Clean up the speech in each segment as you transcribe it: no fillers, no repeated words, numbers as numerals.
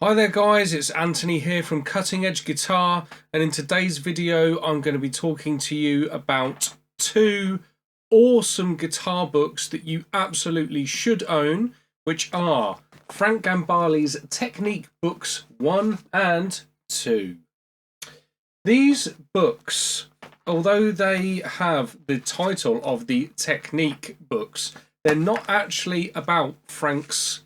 Hi there guys, it's Anthony here from Cutting Edge Guitar, and in today's video I'm going to be talking to you about two awesome guitar books that you absolutely should own, which are Frank Gambale's Technique Books 1 and 2. These books, although they have the title of the Technique Books, they're not actually about Frank's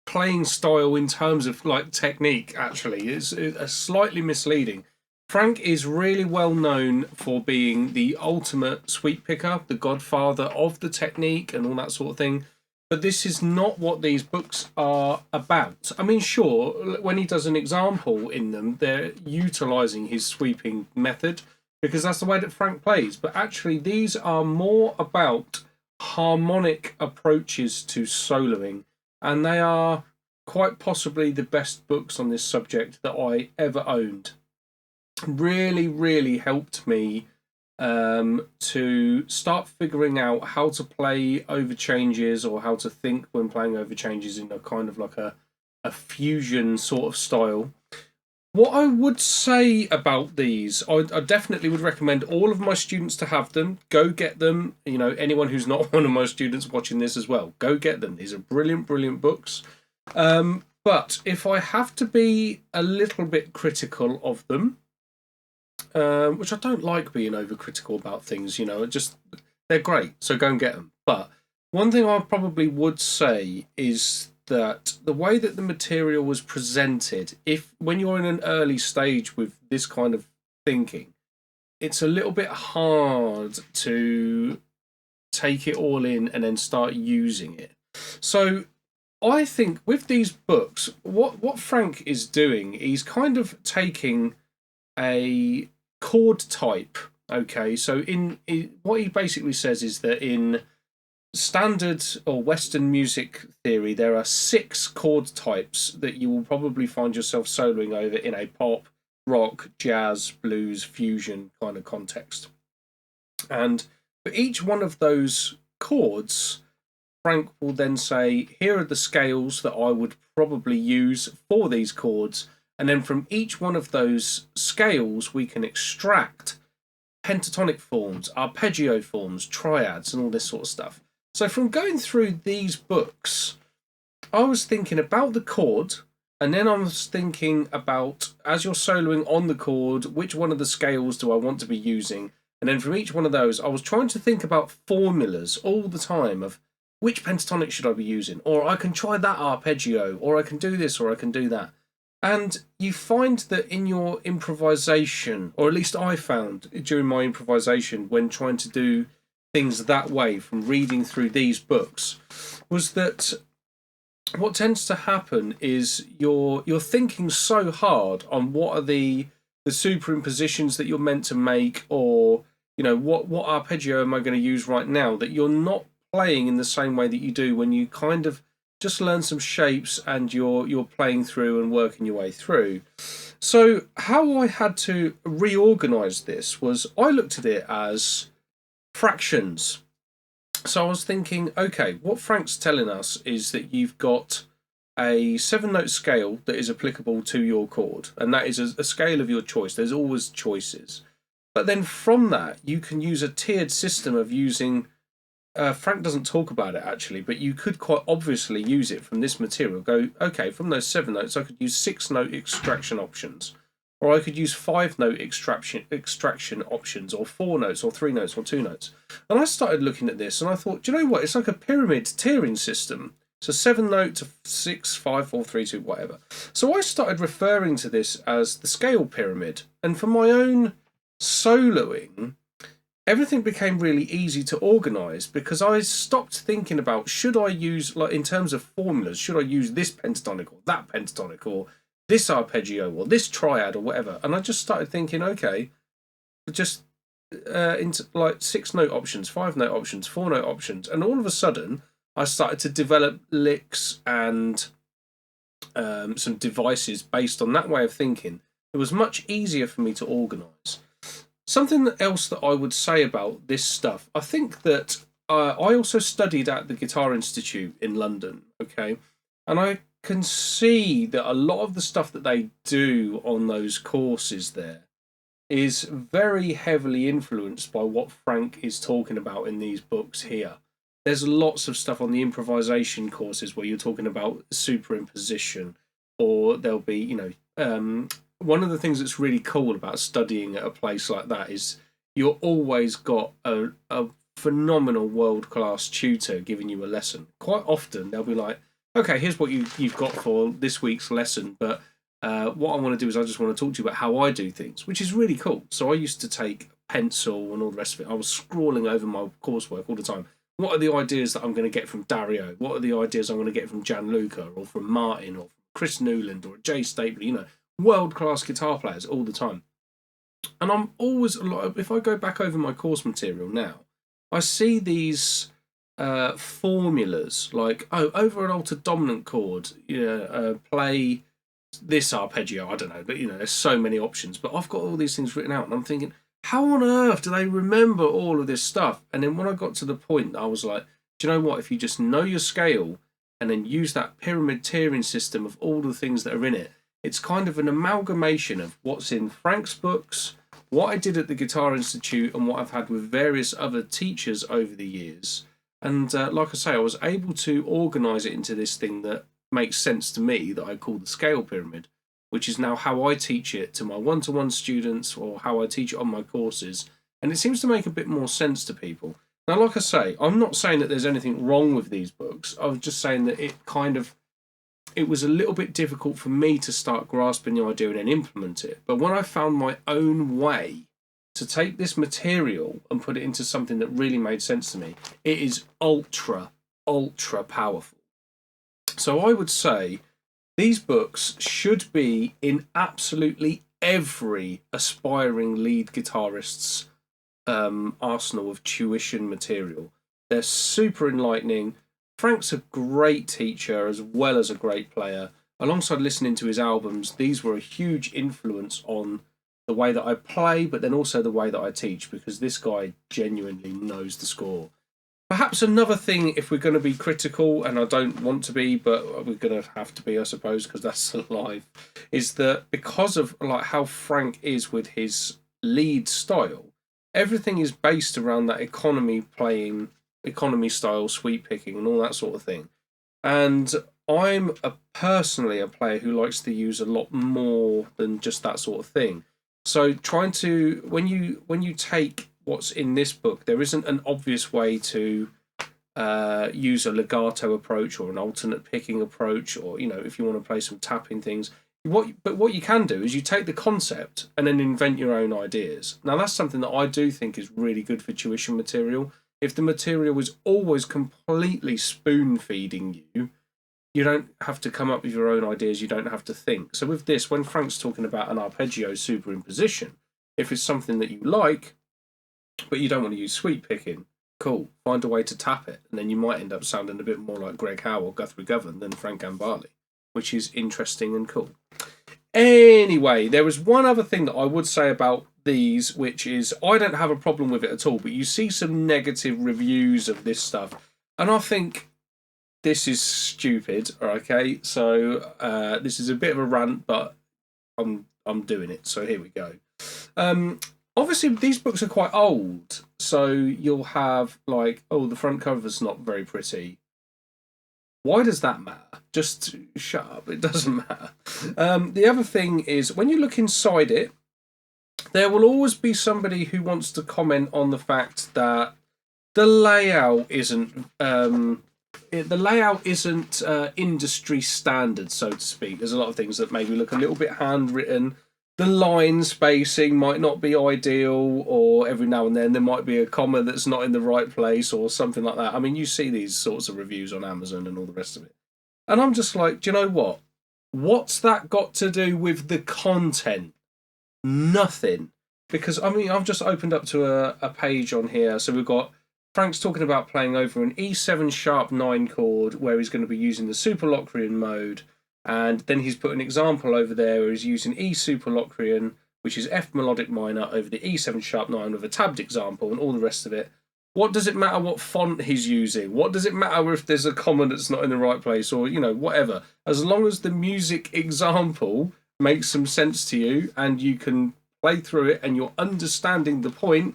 playing style in terms of like technique. Actually, it's slightly misleading. Frank is really well known for being the ultimate sweep picker, the godfather of the technique and all that sort of thing, but this is not what these books are about. I mean, sure, when he does an example in them, they're utilizing his sweeping method because that's the way that Frank plays, but actually these are more about harmonic approaches to soloing, and they are quite possibly the best books on this subject that I ever owned. Really helped me to start figuring out how to play over changes, or how to think when playing over changes in a kind of like a fusion sort of style. What I would say about these, I definitely would recommend all of my students to have them. Go get them. You know, anyone who's not one of my students watching this as well, go get them. These are brilliant books. But if I have to be a little bit critical of them, which I don't like being overcritical about things, you know, they're great, so go and get them. But one thing I probably would say is that the way that the material was presented, when you're in an early stage with this kind of thinking, it's a little bit hard to take it all in and then start using it. So I think with these books, what Frank is doing, he's kind of taking a chord type. Okay, so in what he basically says is that in standard or Western music theory, there are 6 chord types that you will probably find yourself soloing over in a pop, rock, jazz, blues, fusion kind of context. And for each one of those chords, Frank will then say, here are the scales that I would probably use for these chords. And then from each one of those scales, we can extract pentatonic forms, arpeggio forms, triads, and all this sort of stuff. So from going through these books, I was thinking about the chord, and then I was thinking about, as you're soloing on the chord, which one of the scales do I want to be using? And then from each one of those, I was trying to think about formulas all the time of which pentatonic should I be using? Or I can try that arpeggio, or I can do this, or I can do that. And you find that in your improvisation, or at least I found during my improvisation when trying to do things that way from reading through these books, was that what tends to happen is you're thinking so hard on what are the superimpositions that you're meant to make, or you know, what arpeggio am I going to use right now, that you're not playing in the same way that you do when you kind of just learn some shapes and you're playing through and working your way through. So how I had to reorganize this was I looked at it as fractions. So I was thinking, okay, what Frank's telling us is that you've got a 7-note scale that is applicable to your chord, and that is a scale of your choice. There's always choices. But then from that, you can use a tiered system of using, Frank doesn't talk about it actually, but you could quite obviously use it from this material. Go, okay, from those 7 notes, I could use 6-note extraction options, or I could use 5-note extraction options, or 4 notes, or 3 notes, or 2 notes. And I started looking at this, and I thought, do you know what? It's like a pyramid tiering system. So 7-note to 6, 5, 4, 3, 2, whatever. So I started referring to this as the scale pyramid. And for my own soloing, everything became really easy to organise, because I stopped thinking about, should I use, like in terms of formulas, should I use this pentatonic or that pentatonic, or this arpeggio or this triad or whatever. And I just started thinking, okay, just into like 6-note options, 5-note options, 4-note options. And all of a sudden I started to develop licks and some devices based on that way of thinking. It was much easier for me to organise. Something else that I would say about this stuff, I think that I also studied at the Guitar Institute in London, okay? And I can see that a lot of the stuff that they do on those courses there is very heavily influenced by what Frank is talking about in these books here. There's lots of stuff on the improvisation courses where you're talking about superimposition, or there'll be, one of the things that's really cool about studying at a place like that is you're always got a phenomenal world-class tutor giving you a lesson. Quite often they'll be like, okay, here's what you've got for this week's lesson, but what I want to do is I just want to talk to you about how I do things, which is really cool. So I used to take pencil and all the rest of it. I was scrawling over my coursework all the time. What are the ideas that I'm going to get from Dario? What are the ideas I'm going to get from Gianluca or from Martin or from Chris Newland or Jay Stapler? World-class guitar players all the time. And I'm always, if I go back over my course material now, I see these formulas like, over an altered dominant chord, play this arpeggio, I don't know, but there's so many options. But I've got all these things written out, and I'm thinking, how on earth do they remember all of this stuff? And then when I got to the point, I was like, do you know what? If you just know your scale and then use that pyramid tiering system of all the things that are in it, it's kind of an amalgamation of what's in Frank's books, what I did at the Guitar Institute, and what I've had with various other teachers over the years. And like I say, I was able to organise it into this thing that makes sense to me, that I call the scale pyramid, which is now how I teach it to my one-to-one students or how I teach it on my courses. And it seems to make a bit more sense to people. Now, like I say, I'm not saying that there's anything wrong with these books. I was just saying that it was a little bit difficult for me to start grasping the idea and then implement it. But when I found my own way to take this material and put it into something that really made sense to me, it is ultra, ultra powerful. So I would say these books should be in absolutely every aspiring lead guitarist's arsenal of tuition material. They're super enlightening. Frank's a great teacher as well as a great player. Alongside listening to his albums, these were a huge influence on the way that I play, but then also the way that I teach, because this guy genuinely knows the score. Perhaps another thing, if we're going to be critical, and I don't want to be, but we're going to have to be, I suppose, because that's life, is that because of how Frank is with his lead style, everything is based around that economy playing, economy style sweep picking and all that sort of thing. And I'm personally a player who likes to use a lot more than just that sort of thing. So trying to, when you take what's in this book, there isn't an obvious way to use a legato approach or an alternate picking approach, or if you want to play some tapping things. But what you can do is you take the concept and then invent your own ideas. Now that's something that I do think is really good for tuition material. If the material is always completely spoon feeding you, you don't have to come up with your own ideas. You don't have to think. So with this, when Frank's talking about an arpeggio superimposition, if it's something that you like, but you don't want to use sweep picking, cool, find a way to tap it, and then you might end up sounding a bit more like Greg Howe or Guthrie Govan than Frank Gambale, which is interesting and cool. Anyway, there was one other thing that I would say about these, which is I don't have a problem with it at all, but you see some negative reviews of this stuff, and I think this is stupid. Okay, so this is a bit of a rant, but I'm doing it, so here we go. Obviously, these books are quite old, so you'll have the front cover's not very pretty. Why does that matter? Just shut up, it doesn't matter. The other thing is, when you look inside it, there will always be somebody who wants to comment on the fact that the layout isn't industry standard, so to speak. There's a lot of things that maybe look a little bit handwritten. The line spacing might not be ideal, or every now and then there might be a comma that's not in the right place or something like that. I mean, you see these sorts of reviews on Amazon and all the rest of it. And I'm just like, do you know what? What's that got to do with the content? Nothing. Because, I mean, I've just opened up to a page on here. So we've got Frank's talking about playing over an E7 sharp 9 chord where he's going to be using the Super Locrian mode. And then he's put an example over there where he's using E Super Locrian, which is F melodic minor, over the E7 sharp 9 with a tabbed example and all the rest of it. What does it matter what font he's using? What does it matter if there's a comma that's not in the right place, or, you know, whatever? As long as the music example makes some sense to you and you can play through it and you're understanding the point,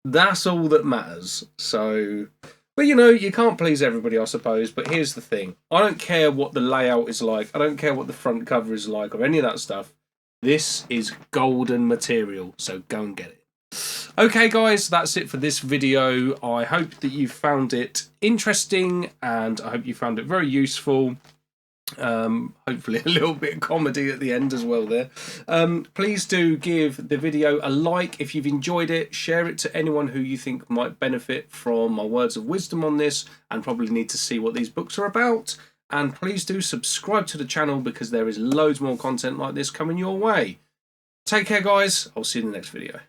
that's all that matters. So, but you know, you can't please everybody, I suppose. But here's the thing. I don't care what the layout is like. I don't care what the front cover is like or any of that stuff. This is golden material, so go and get it. Okay, guys, that's it for this video. I hope that you found it interesting and I hope you found it very useful. Hopefully a little bit of comedy at the end as well there. Please do give the video a like if you've enjoyed it. Share it to anyone who you think might benefit from my words of wisdom on this and probably need to see what these books are about. And please do subscribe to the channel because there is loads more content like this coming your way. Take care, guys. I'll see you in the next video.